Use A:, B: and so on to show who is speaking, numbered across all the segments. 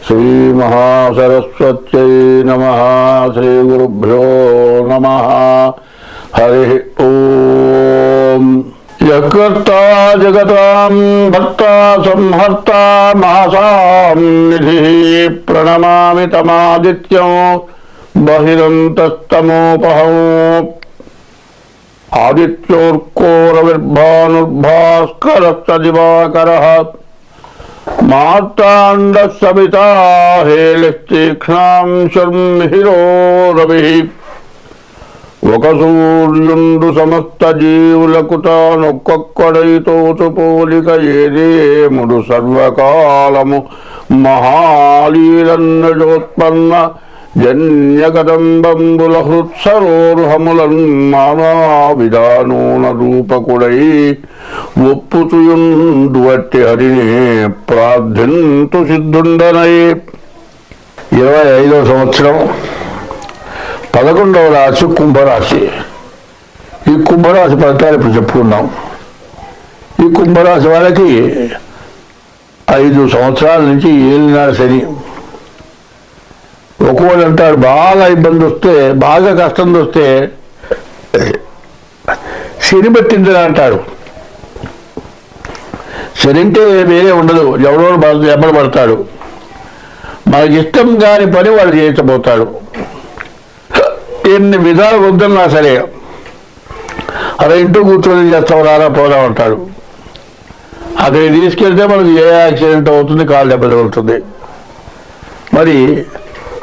A: श्रीमहासरस्वत्यै नमः। श्रीगुरुभ्यो नमः। हरिः ओम्। यत्कर्ता जगतां भर्ता संहर्ता महासां निधिः प्रणमामि तमादित्यं बहिरन्तस्तमोपहम्। आदित्योर्कोरविर्भानुर्भास्करश्च दिवाकरः मार्ताण्डः सविता हेलिस्तीक्ष्णां शर्मिहिरो रविः। ఒక సూర్యుండు సమస్త జీవులకుతానొక్కొక్కడైతోచు పోలిక ఏదేముడు సర్వకాలము మహాలీలన్నజోత్పన్న జన్యకదంబంబుల హృత్సరోర్హములన్ నానా విధానోన రూపకుడై ఒప్పుచుయుండు వట్టి హరిని ప్రార్థింతు సిద్ధుండనై. 25వ సంవత్సరం 11వ రాశి కుంభరాశి. ఈ కుంభరాశి ఫలితాలు ఇప్పుడు చెప్పుకున్నాం. ఈ కుంభరాశి వాళ్ళకి 5 సంవత్సరాల నుంచి ఏలినాడు శని. ఒక్కోడు అంటాడు బాగా ఇబ్బంది వస్తే, బాగా కష్టం వస్తే శని పట్టిందని అంటాడు. శని అంటే వేరే ఉండదు, ఎవరో ఎబ్బలు పడతాడు. మనకి ఇష్టం కాని పని వాడు చేయించబోతాడు. ఎన్ని విధాలు వద్దన్నా సరే అలా ఇంటూ కూర్చొని చేస్తాం రారా పోదా అంటాడు. అక్కడికి తీసుకెళ్తే మనకు ఏ యాక్సిడెంట్ అవుతుంది, కాలు దెబ్బ తగులుతుంది. మరి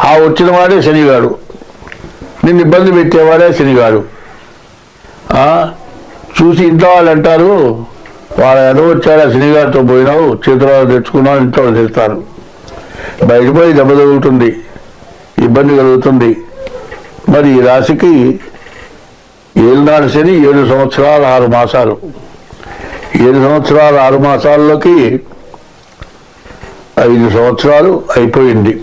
A: ఆ వచ్చిన వాడే శనిగాడు, నిన్ను ఇబ్బంది పెట్టేవాడే శనిగాడు. చూసి ఇంట్లో వాళ్ళు అంటారు, వాళ్ళ ఎదురు వచ్చారా శనిగారితో పోయినావు, చేతులు తెచ్చుకున్నావు, ఇంట్లో తెస్తారు. బయటపోయి దెబ్బ తగులుతుంది, ఇబ్బంది కలుగుతుంది. మరి ఈ రాశికి ఏలినాడు శని 7 సంవత్సరాలు 6 మాసాలు. 7 సంవత్సరాలు 6 మాసాల్లోకి 5 సంవత్సరాలు అయిపోయింది.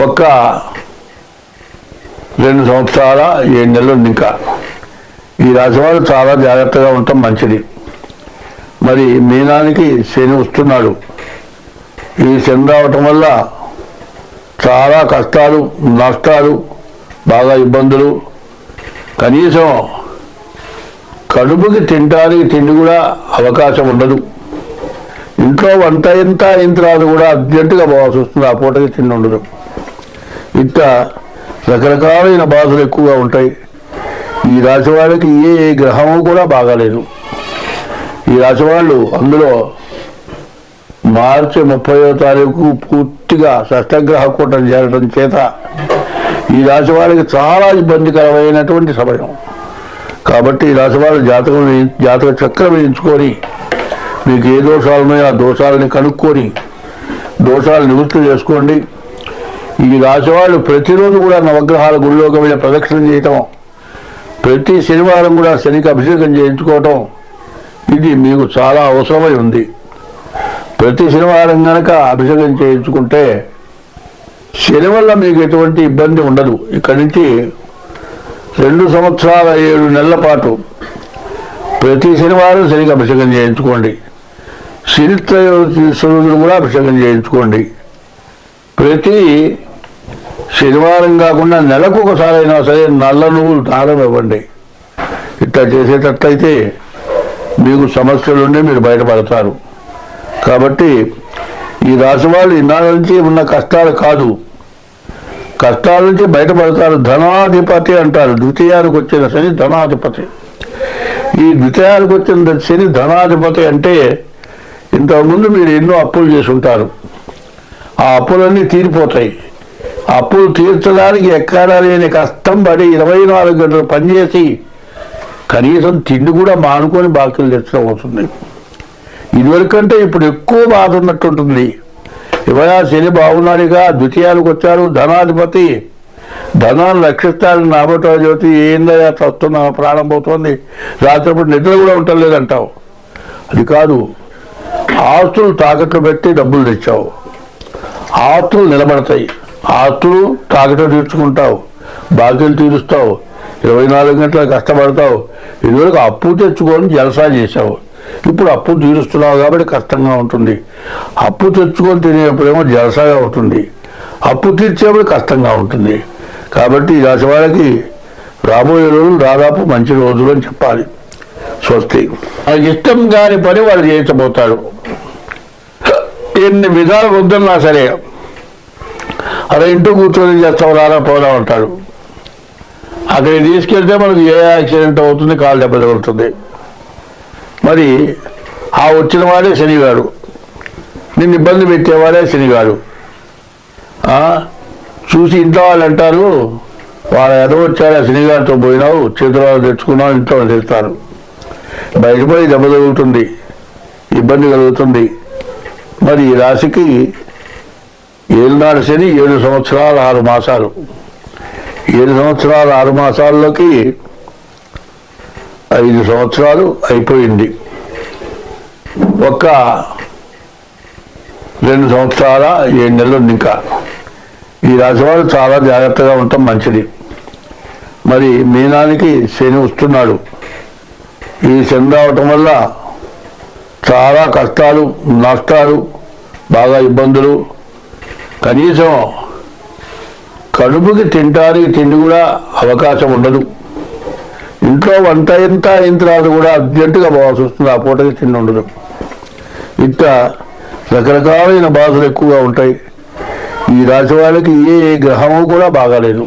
A: ఒక్క 2 సంవత్సరాల 7 నెలలు ఉంది ఇంకా. ఈ రాశి వాళ్ళు చాలా జాగ్రత్తగా ఉండటం మంచిది. మరి మీనానికి శని వస్తున్నాడు. ఈ శని రావటం వల్ల చాలా కష్టాలు, నష్టాలు, బాగా ఇబ్బందులు. కనీసం కడుపుకి తినడానికి తిండి కూడా అవకాశం ఉండదు. ఇంట్లో వంట ఎంత అయిన తర్వాత కూడా అర్జెంటుగా పోవాల్సి వస్తుంది, ఆ పూటకి తిండి ఉండదు. ఇట్లా రకరకాలైన బాధలు ఎక్కువగా ఉంటాయి. ఈ రాశి వాళ్ళకి ఏ గ్రహము కూడా బాగాలేదు. ఈ రాశి వాళ్ళు అందులో మార్చి 30వ తారీఖు పూర్తిగా షష్టగ్రహ కూటం చేరడం చేత ఈ రాశి వాళ్ళకి చాలా ఇబ్బందికరమైనటువంటి సమయం. కాబట్టి ఈ రాశి వాళ్ళు జాతక చక్రం వేయించుకొని మీకు ఏ దోషాలు ఉన్నాయో ఆ దోషాలని కనుక్కొని దోషాలు నివృత్తి చేసుకోండి. ఈ రాశి వాళ్ళు ప్రతిరోజు కూడా నవగ్రహాల గుడిలోకి వెళ్ళి ప్రదక్షిణ చేయటం, ప్రతి శనివారం కూడా శనికి అభిషేకం చేయించుకోవటం, ఇది మీకు చాలా అవసరమై ఉంది. ప్రతి శనివారం కనుక అభిషేకం చేయించుకుంటే శని వల్ల మీకు ఎటువంటి ఇబ్బంది ఉండదు. ఇక్కడి నుంచి 2 సంవత్సరాల 7 నెలల పాటు ప్రతి శనివారం శనికి అభిషేకం చేయించుకోండి. శని త్రయోదశి రోజులు కూడా అభిషేకం చేయించుకోండి. ప్రతి శనివారం కాకుండా నెలకు ఒకసారైనా సరే నల్ల నువ్వులు దానం ఇవ్వండి. ఇట్లా చేసేటట్లయితే మీకు సమస్యలుండి మీరు బయటపడతారు. కాబట్టి ఈ రాశి వాళ్ళు ఇన్నాళ్ళ నుంచి ఉన్న కష్టాలు కాదు, కష్టాల నుంచి బయటపడతారు. ధనాధిపతి అంటారు. ద్వితీయానికి వచ్చిన శని ధనాధిపతి. ఈ ద్వితీయానికి వచ్చిన శని ధనాధిపతి అంటే ఇంతకుముందు మీరు ఎన్నో అప్పులు చేసి ఉంటారు. ఆ అప్పులన్నీ తీరిపోతాయి. అప్పులు తీర్చడానికి ఎక్కడా లేని కష్టం పడి 24 గంటలు పనిచేసి కనీసం తిండి కూడా మానుకొని బాకీలు తెచ్చడం అవుతుంది. ఇదివరకంటే ఇప్పుడు ఎక్కువ బాధ ఉన్నట్టుంటుంది. ఇవయా శని బాగున్నాడుగా, ద్వితీయానికి వచ్చారు, ధనాధిపతి, ధనాన్ని రక్షిస్తాడని నాబోటో జ్యోతి ఏందయ్యా చస్తున్నా, ప్రాణం పోతుంది, రాత్రిపూట నిద్ర కూడా ఉండలేదంటావు. అది కాదు, ఆస్తులు తాకట్లు పెట్టి డబ్బులు తెచ్చావు, ఆస్తులు నిలబడతాయి. ఆస్తులు తాకట్లు తీర్చుకుంటావు, బాకీలు తీరుస్తావు, 24 గంటలు కష్టపడతావు. ఇదివరకు అప్పు తెచ్చుకొని జలసా చేశావు, ఇప్పుడు అప్పు తీరుస్తున్నావు కాబట్టి కష్టంగా ఉంటుంది. అప్పు తెచ్చుకొని తినేప్పుడేమో జలసాగా ఉంటుంది, అప్పు తీర్చేప్పుడు కష్టంగా ఉంటుంది. కాబట్టి ఈ రాశి వాళ్ళకి రాబోయే రోజులు దాదాపు మంచి రోజులు అని చెప్పాలి. స్వస్తి. వాళ్ళకి ఇష్టం కాని పని వాళ్ళు చేయించబోతారు. ఎన్ని విధాలు వద్దన్నా సరే, అలా ఇంటూ కూర్చొని చేస్తాం రారా పోదా అంటారు. అక్కడికి తీసుకెళ్తే మనకు ఏ యాక్సిడెంట్ అవుతుంది, కాలు దెబ్బ తగులుతుంది. మరి ఆ వచ్చిన వాడే శనిగాడు, నిన్ను ఇబ్బంది పెట్టేవాడే శనిగాడు. చూసి ఇంట్లో వాళ్ళు అంటారు, వాళ్ళ ఎదో వచ్చారు శనిగారితో పోయినావు, చేతులు తెచ్చుకున్నావు, ఇంట్లో తెస్తారు. బయటపడి దెబ్బ తగులుతుంది, ఇబ్బంది కలుగుతుంది. మరి ఈ రాశికి ఏళ్ళనాడు శని 7 సంవత్సరాలు 6 మాసాలు. 7 సంవత్సరాలు 6 మాసాల్లోకి 5 సంవత్సరాలు అయిపోయింది. ఒక్క 2 సంవత్సరాల 7 నెలలు ఉంది ఇంకా. ఈ రాశి వాళ్ళు చాలా జాగ్రత్తగా ఉండటం మంచిది. మరి మీనానికి శని వస్తున్నాడు. ఈ శని రావటం వల్ల చాలా కష్టాలు, నష్టాలు, బాగా ఇబ్బందులు. కనీసం కడుపుకి తింటానికి తిండి కూడా అవకాశం ఉండదు. ఇంట్లో వంట ఎంత అయిన తర్వాత కూడా అర్జెంటుగా పోవాల్సి వస్తుంది, ఆ పూటకి తిండి ఉండదు. ఇట్లా రకరకాలైన బాధలు ఎక్కువగా ఉంటాయి. ఈ రాశి వాళ్ళకి ఏ గ్రహము కూడా బాగాలేదు.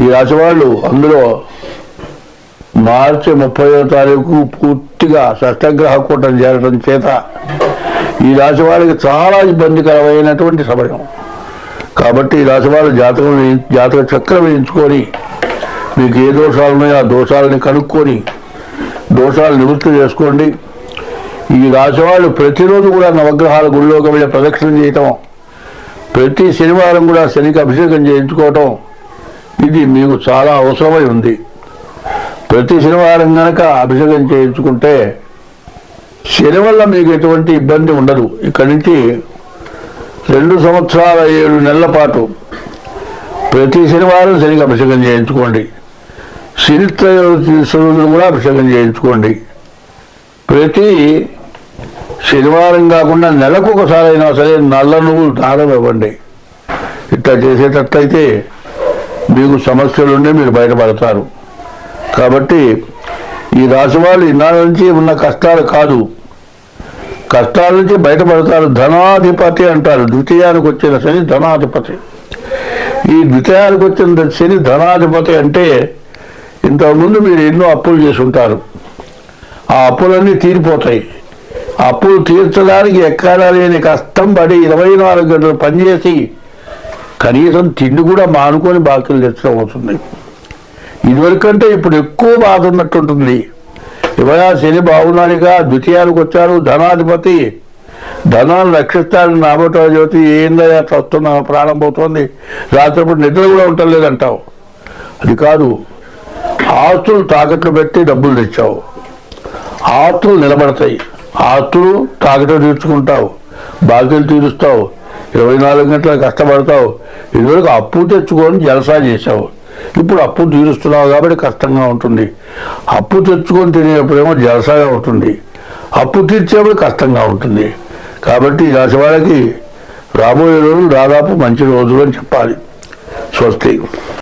A: ఈ రాశి వాళ్ళు అందులో మార్చి 30వ తారీఖు పూర్తిగా షష్టగ్రహ కూటం చేరడం చేత ఈ రాశి వాళ్ళకి చాలా ఇబ్బందికరమైనటువంటి సమయం. కాబట్టి ఈ రాశి వాళ్ళు జాతక చక్రం వేయించుకొని, మీకు ఏ దోషాలు ఉన్నాయో ఆ దోషాలని కనుక్కొని దోషాలు నివృత్తి చేసుకోండి. ఈ రాశి వాళ్ళు ప్రతిరోజు కూడా నవగ్రహాల గుళ్ళోకి వెళ్ళి ప్రదక్షిణ చేయటం, ప్రతి శనివారం కూడా శనికి అభిషేకం చేయించుకోవటం, ఇది మీకు చాలా అవసరమై ఉంది. ప్రతి శనివారం కనుక అభిషేకం చేయించుకుంటే శని వల్ల మీకు ఎటువంటి ఇబ్బంది ఉండదు. ఇక్కడి నుంచి 2 సంవత్సరాల 7 నెలల పాటు ప్రతి శనివారం శనికి అభిషేకం చేయించుకోండి. శని త్రయోదశి కూడా అభిషేకం చేయించుకోండి. ప్రతి శనివారం కాకుండా నెలకు ఒకసారి అయినా సరే నల్ల నువ్వులు దానం ఇవ్వండి. ఇట్లా చేసేటట్లయితే మీకు సమస్యలుండి మీరు బయటపడతారు. కాబట్టి ఈ రాశి వాళ్ళు ఇన్నాళ్ళ నుంచి ఉన్న కష్టాలు కాదు, కష్టాల నుంచి బయటపడతారు. ధనాధిపతి అంటారు. ద్వితీయానికి వచ్చిన శని ధనాధిపతి. ఈ ద్వితీయానికి వచ్చిన శని ధనాధిపతి అంటే ఇంతకుముందు మీరు ఎన్నో అప్పులు చేసి ఉంటారు. ఆ అప్పులన్నీ తీరిపోతాయి. ఆ అప్పులు తీర్చడానికి ఎక్కడా లేని కష్టం పడి 24 గంటలు పనిచేసి కనీసం తిండి కూడా మానుకొని బాకీలు తెచ్చడం అవుతుంది. ఇదివరకంటే ఇప్పుడు ఎక్కువ బాధ ఉన్నట్టుంటుంది. ఇవాళ శని బాగున్నాడుగా, ద్వితీయానికి వచ్చారు, ధనాధిపతి, ధనాన్ని రక్షిస్తాడు. నాబోటో జ్యోతి ఏందయ్యా వస్తున్నా, ప్రాణం పోతుంది, రాత్రిపూట నిద్ర కూడా ఉండలేదంటావు. అది కాదు, ఆస్తులు తాకట్లు పెట్టి డబ్బులు తెచ్చావు, ఆస్తులు నిలబడతాయి. ఆస్తులు తాకట్లు తీర్చుకుంటావు, బాకీలు తీరుస్తావు, 24 గంటలు కష్టపడతావు. ఇదివరకు అప్పు తెచ్చుకొని జలసా చేశావు, ఇప్పుడు అప్పు తీరుస్తున్నావు కాబట్టి కష్టంగా ఉంటుంది. అప్పు తెచ్చుకొని తినేప్పుడేమో జలసాగా ఉంటుంది, అప్పు తీర్చేప్పుడు కష్టంగా ఉంటుంది. కాబట్టి ఈ రాశి వాళ్ళకి రాబోయే రోజులు దాదాపు మంచి రోజులు అని చెప్పాలి. స్వస్తి.